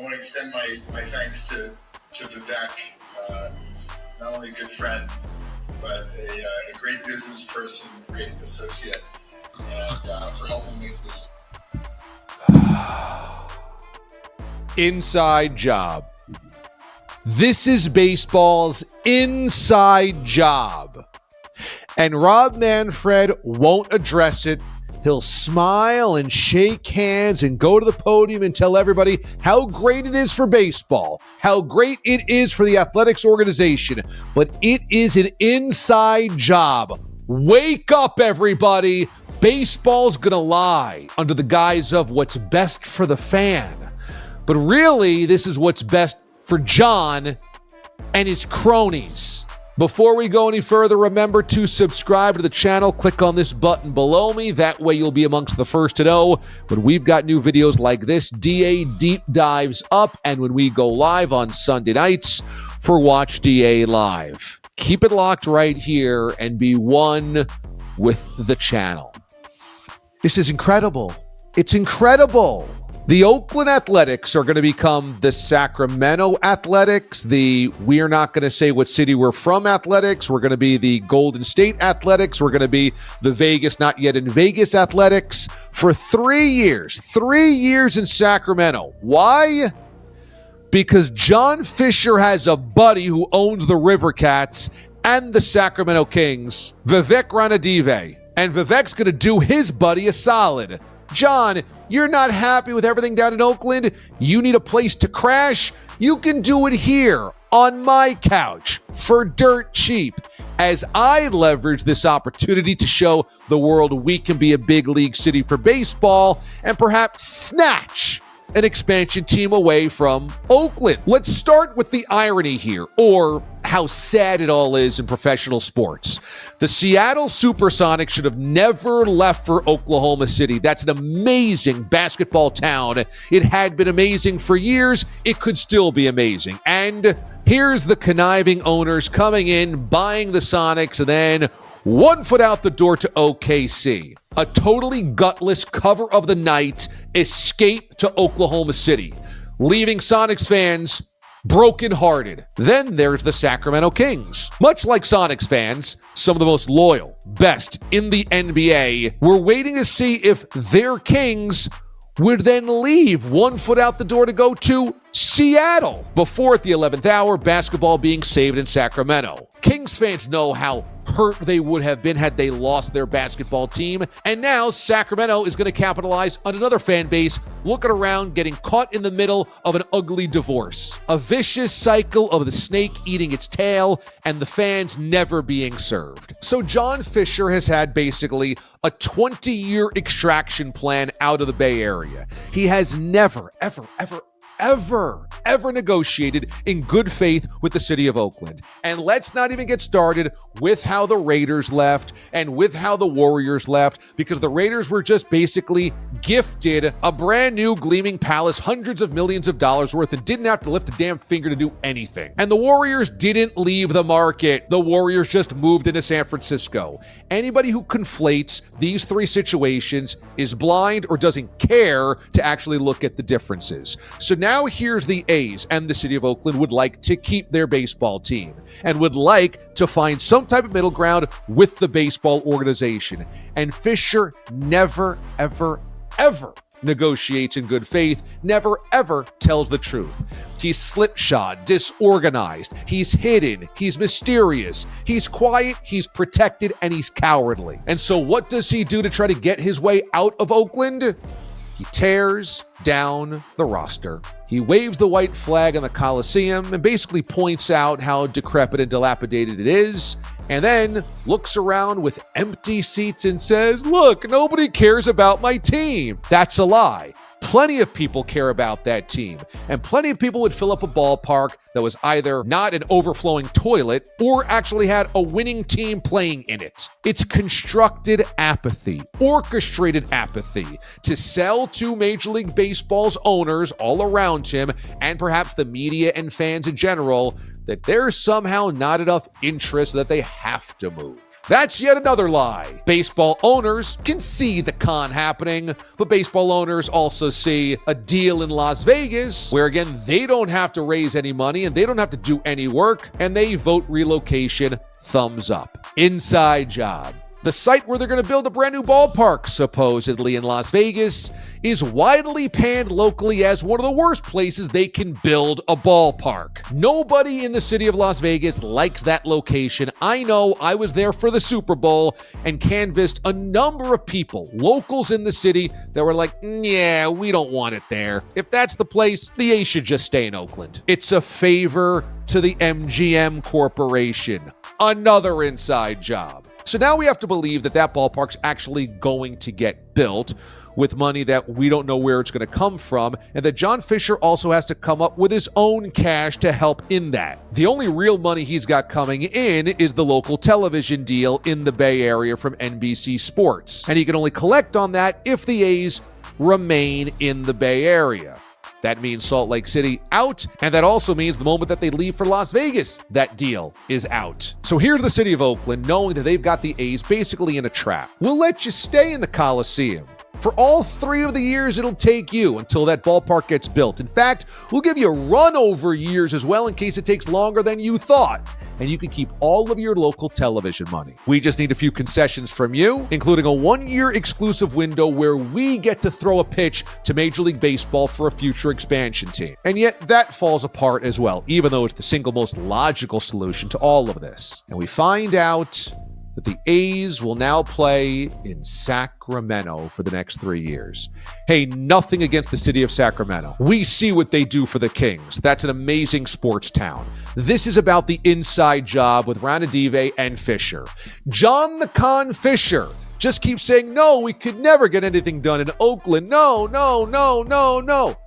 I want to extend my thanks to Vivek, who's not only a good friend, but a great business person, great associate, and for helping me with this. Inside job. This is baseball's inside job. And Rob Manfred won't address it. He'll smile and shake hands and go to the podium and tell everybody how great it is for baseball, how great it is for the athletics organization. But it is an inside job. Wake up, everybody. Baseball's gonna lie under the guise of what's best for the fan. But really, this is what's best for John and his cronies. Before we go any further, remember to subscribe to the channel. Click on this button below me. That way you'll be amongst the first to know when we've got new videos like this, DA Deep Dives up, and when we go live on Sunday nights for Watch DA Live. Keep it locked right here and be one with the channel. This is incredible. It's incredible. The Oakland Athletics are going to become the Sacramento Athletics, we're not going to say what city we're from Athletics. We're going to be the Golden State Athletics. We're going to be the Vegas, not yet in Vegas Athletics for 3 years. 3 years in Sacramento. Why? Because John Fisher has a buddy who owns the River Cats and the Sacramento Kings, Vivek Ranadive. And Vivek's going to do his buddy a solid. John, you're not happy with everything down in Oakland? You need a place to crash? You can do it here on my couch for dirt cheap as I leverage this opportunity to show the world we can be a big league city for baseball and perhaps snatch an expansion team away from Oakland. Let's start with the irony here, or how sad it all is in professional sports. The Seattle Supersonics should have never left for Oklahoma City. That's an amazing basketball town. It had been amazing for years. It could still be amazing. And here's the conniving owners coming in, buying the Sonics, and then 1 foot out the door to OKC. A totally gutless cover of the night escape to Oklahoma City, leaving Sonics fans brokenhearted. Then there's the Sacramento Kings. Much like Sonics fans, some of the most loyal, best in the NBA, were waiting to see if their Kings would then leave 1 foot out the door to go to Seattle before at the 11th hour, basketball being saved in Sacramento. Kings fans know how hurt they would have been had they lost their basketball team. And now Sacramento is going to capitalize on another fan base looking around, getting caught in the middle of an ugly divorce. A vicious cycle of the snake eating its tail and the fans never being served. So John Fisher has had basically a 20-year extraction plan out of the Bay Area. He has never, ever negotiated in good faith with the city of Oakland. And let's not even get started with how the Raiders left and with how the Warriors left, because the Raiders were just basically gifted a brand new gleaming palace, hundreds of millions of dollars worth, and didn't have to lift a damn finger to do anything. And the Warriors didn't leave the market. The Warriors just moved into San Francisco. Anybody who conflates these three situations is blind or doesn't care to actually look at the differences. So now here's the A's, and the city of Oakland would like to keep their baseball team and would like to find some type of middle ground with the baseball organization. And Fisher never, ever negotiates in good faith, never, ever tells the truth. He's slipshod, disorganized, he's hidden, he's mysterious, he's quiet, he's protected, and he's cowardly. And so what does he do to try to get his way out of Oakland? He tears down the roster. He waves the white flag on the Coliseum and basically points out how decrepit and dilapidated it is, and then looks around with empty seats and says, "Look, nobody cares about my team." That's a lie. Plenty of people care about that team, and plenty of people would fill up a ballpark that was either not an overflowing toilet or actually had a winning team playing in it. It's constructed apathy, orchestrated apathy to sell to Major League Baseball's owners all around him, and perhaps the media and fans in general, that there's somehow not enough interest that they have to move. That's yet another lie. Baseball owners can see the con happening, but baseball owners also see a deal in Las Vegas where, again, they don't have to raise any money and they don't have to do any work, and they vote relocation thumbs up. Inside job. The site where they're going to build a brand new ballpark, supposedly in Las Vegas, is widely panned locally as one of the worst places they can build a ballpark. Nobody in the city of Las Vegas likes that location. I know. I was there for the Super Bowl and canvassed a number of people, locals in the city, that were like, yeah, we don't want it there. If that's the place, the A's should just stay in Oakland. It's a favor to the MGM Corporation. Another inside job. So now we have to believe that that ballpark's actually going to get built with money that we don't know where it's going to come from, and that John Fisher also has to come up with his own cash to help in that. The only real money he's got coming in is the local television deal in the Bay Area from NBC Sports, and he can only collect on that if the A's remain in the Bay Area. That means Salt Lake City out, and that also means the moment that they leave for Las Vegas, that deal is out. So here's the city of Oakland, knowing that they've got the A's basically in a trap. We'll let you stay in the Coliseum for all 3 of the years it'll take you until that ballpark gets built. In fact, we'll give you run over years as well in case it takes longer than you thought. And you can keep all of your local television money. We just need a few concessions from you, including a 1-year exclusive window where we get to throw a pitch to Major League Baseball for a future expansion team. And yet that falls apart as well, even though it's the single most logical solution to all of this. And we find out that the A's will now play in Sacramento for the next 3 years. Hey, nothing against the city of Sacramento. We see what they do for the Kings. That's an amazing sports town. This is about the inside job with Ranadive and Fisher. John the Con Fisher just keeps saying, no, we could never get anything done in Oakland. No.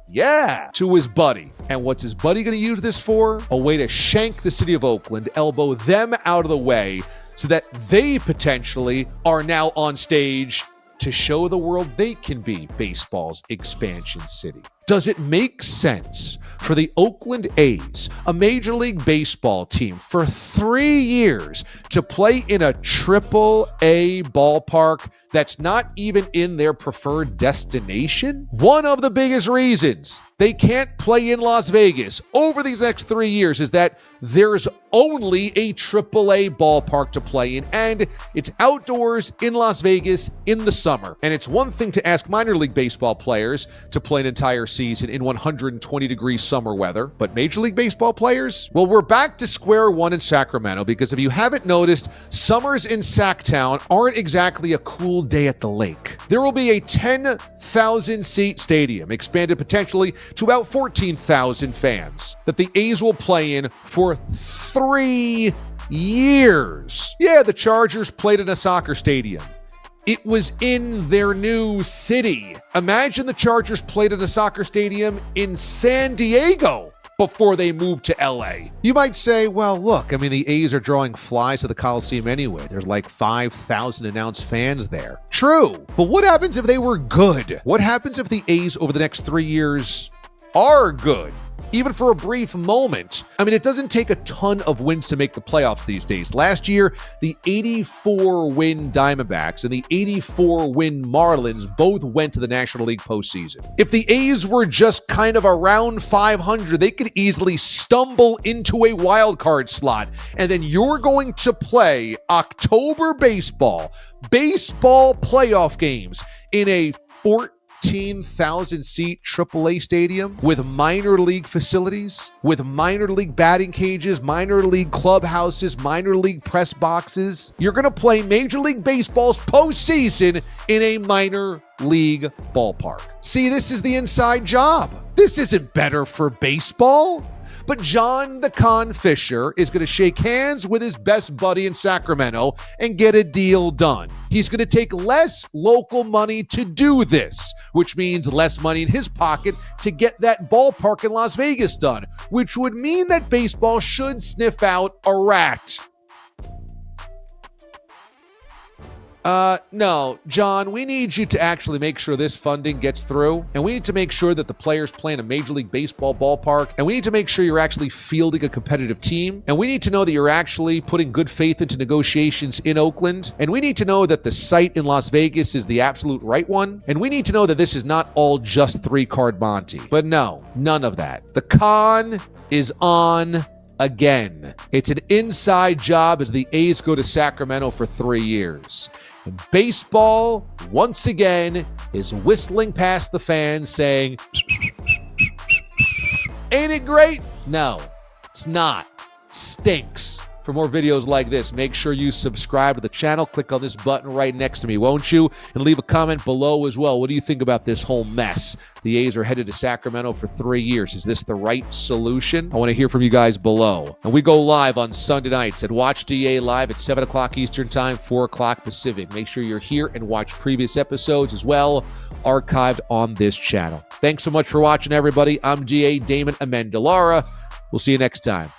Yeah, to his buddy. And what's his buddy going to use this for? A way to shank the city of Oakland, elbow them out of the way, so that they potentially are now on stage to show the world they can be baseball's expansion city. Does it make sense for the Oakland A's, a Major League Baseball team, for 3 years to play in a Triple-A ballpark that's not even in their preferred destination? One of the biggest reasons they can't play in Las Vegas over these next 3 years is that there's only a Triple-A ballpark to play in, and it's outdoors in Las Vegas in the summer. And it's one thing to ask minor league baseball players to play an entire season in 120-degree summer weather, but Major League Baseball players? Well, we're back to square one in Sacramento, because if you haven't noticed, summers in Sacktown aren't exactly a cool day at the lake. There will be a 10,000-seat stadium, expanded potentially to about 14,000 fans, that the A's will play in for 3 years. Yeah, the Chargers played in a soccer stadium. It was in their new city. Imagine the Chargers played in a soccer stadium in San Diego before they moved to LA. You might say, well, look, I mean, the A's are drawing flies to the Coliseum anyway. There's like 5,000 announced fans there. True, but what happens if they were good? What happens if the A's over the next 3 years are good? Even for a brief moment. I mean, it doesn't take a ton of wins to make the playoffs these days. Last year, the 84-win Diamondbacks and the 84-win Marlins both went to the National League postseason. If the A's were just kind of around 500, they could easily stumble into a wild card slot. And then you're going to play October baseball playoff games in a 14,000-seat AAA stadium with minor league facilities, with minor league batting cages, minor league clubhouses, minor league press boxes. You're going to play Major League Baseball's postseason in a minor league ballpark. See, this is the inside job. This isn't better for baseball. But John the Con Fisher is going to shake hands with his best buddy in Sacramento and get a deal done. He's going to take less local money to do this, which means less money in his pocket to get that ballpark in Las Vegas done, which would mean that baseball should sniff out a rat. No, John, we need you to actually make sure this funding gets through, and we need to make sure that the players play in a Major League Baseball ballpark, and we need to make sure you're actually fielding a competitive team, and we need to know that you're actually putting good faith into negotiations in Oakland, and we need to know that the site in Las Vegas is the absolute right one, and we need to know that this is not all just 3-card Monty. But no, none of that. The con is on again. It's an inside job as the A's go to Sacramento for 3 years. And baseball, once again, is whistling past the fans saying, ain't it great? No, it's not. Stinks. For more videos like this, make sure you subscribe to the channel. Click on this button right next to me, won't you? And leave a comment below as well. What do you think about this whole mess? The A's are headed to Sacramento for 3 years. Is this the right solution? I want to hear from you guys below. And we go live on Sunday nights at Watch DA Live at 7 o'clock Eastern Time, 4 o'clock Pacific. Make sure you're here and watch previous episodes as well, archived on this channel. Thanks so much for watching, everybody. I'm DA Damon Amendolara. We'll see you next time.